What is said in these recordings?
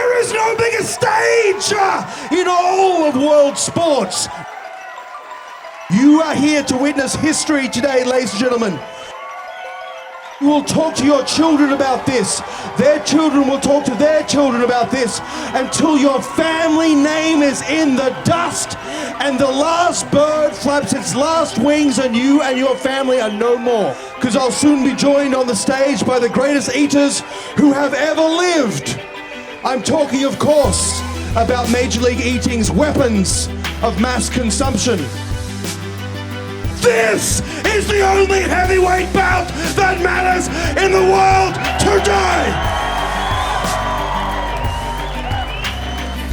There is no bigger stage in all of world sports. You are here to witness history today, ladies and gentlemen. You will talk to your children about this. Their children will talk to their children about this until your family name is in the dust and the last bird flaps its last wings and you and your family are no more. Because I'll soon be joined on the stage by the greatest eaters who have ever lived. I'm talking, of course, about Major League Eating's weapons of mass consumption. This is the only heavyweight bout that matters in the world today!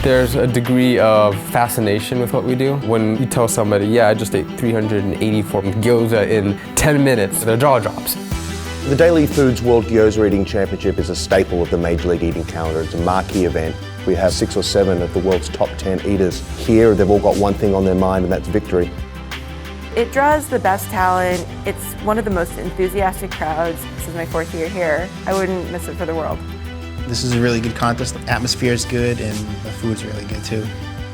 There's a degree of fascination with what we do. When you tell somebody, yeah, I just ate 384 gyoza in 10 minutes, their jaw drops. The Day-Lee Foods World Gyoza Eating Championship is a staple of the Major League Eating calendar. It's a marquee event. We have 6 or 7 of the world's top 10 eaters here. They've all got one thing on their mind, and that's victory. It draws the best talent. It's one of the most enthusiastic crowds. This is my 4th year here. I wouldn't miss it for the world. This is a really good contest. The atmosphere is good and the food's really good too.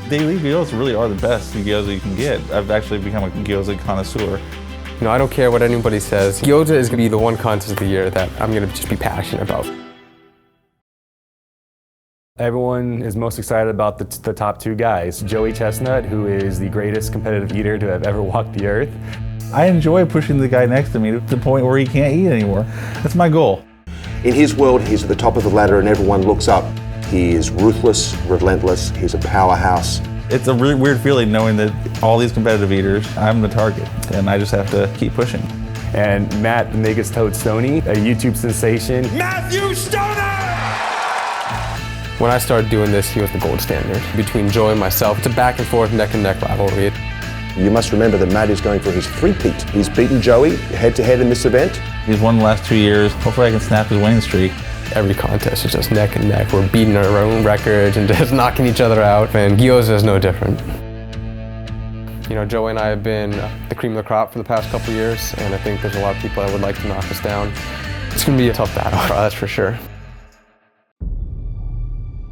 Day-Lee gyoza really are the best gyoza you can get. I've actually become a gyoza connoisseur. You know, I don't care what anybody says. Gyoza is going to be the one contest of the year that I'm going to just be passionate about. Everyone is most excited about the top 2 guys. Joey Chestnut, who is the greatest competitive eater to have ever walked the earth. I enjoy pushing the guy next to me to the point where he can't eat anymore. That's my goal. In his world, he's at the top of the ladder and everyone looks up. He is ruthless, relentless, he's a powerhouse. It's a really weird feeling knowing that all these competitive eaters, I'm the target, and I just have to keep pushing. And Matt, the Naked Toad Stonie, a YouTube sensation. Matthew Stoner! When I started doing this, he was the gold standard. Between Joe and myself, it's a back and forth, neck and neck rivalry. You must remember that Matt is going for his 3-peat. He's beaten Joey head-to-head in this event. He's won the last 2 years. Hopefully I can snap his winning streak. Every contest is just neck and neck. We're beating our own records and just knocking each other out, and gyoza is no different. You know, Joey and I have been the cream of the crop for the past couple years, and I think there's a lot of people that would like to knock us down. It's going to be a tough battle, that's for sure.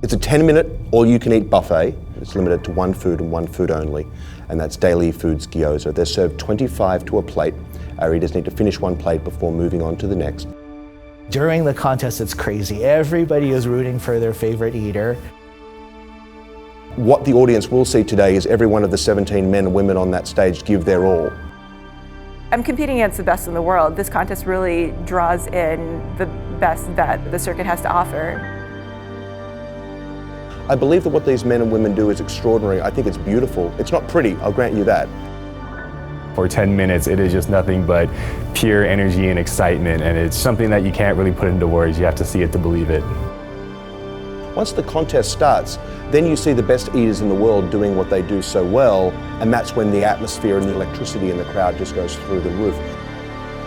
It's a 10-minute all-you-can-eat buffet. It's limited to one food and one food only, and that's Day-Lee Foods Gyoza. They're served 25 to a plate. Our eaters need to finish one plate before moving on to the next. During the contest, it's crazy. Everybody is rooting for their favorite eater. What the audience will see today is every one of the 17 men and women on that stage give their all. I'm competing against the best in the world. This contest really draws in the best that the circuit has to offer. I believe that what these men and women do is extraordinary. I think it's beautiful. It's not pretty, I'll grant you that. For 10 minutes, it is just nothing but pure energy and excitement, and it's something that you can't really put into words. You have to see it to believe it. Once the contest starts, then you see the best eaters in the world doing what they do so well, and that's when the atmosphere and the electricity in the crowd just goes through the roof.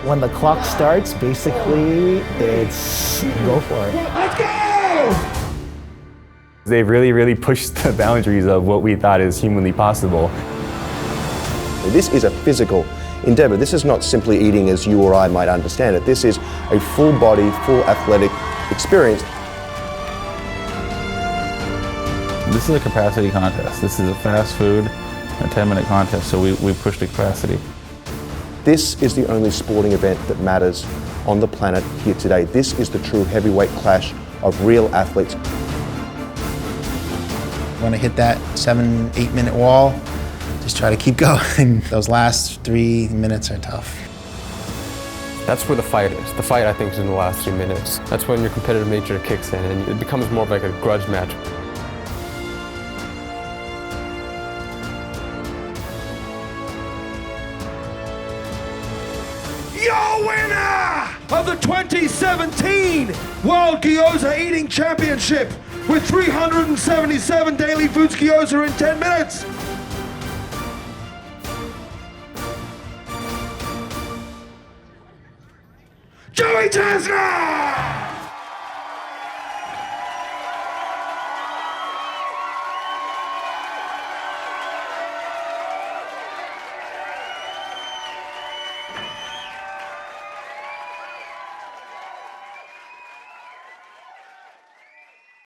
When the clock starts, basically, it's go for it. Let's go! They've really pushed the boundaries of what we thought is humanly possible. This is a physical endeavor. This is not simply eating as you or I might understand it. This is a full body, full athletic experience. This is a capacity contest. This is a fast food, a 10-minute contest, so we push the capacity. This is the only sporting event that matters on the planet here today. This is the true heavyweight clash of real athletes. Want to hit that 7-8 minute wall, just try to keep going. Those last 3 minutes are tough. That's where the fight is. The fight, I think, is in the last 3 minutes. That's when your competitive nature kicks in and it becomes more of like a grudge match. Your winner of the 2017 World Gyoza Eating Championship with 377 Day-Lee Foods Gyoza in 10 minutes. Joey Chestnut!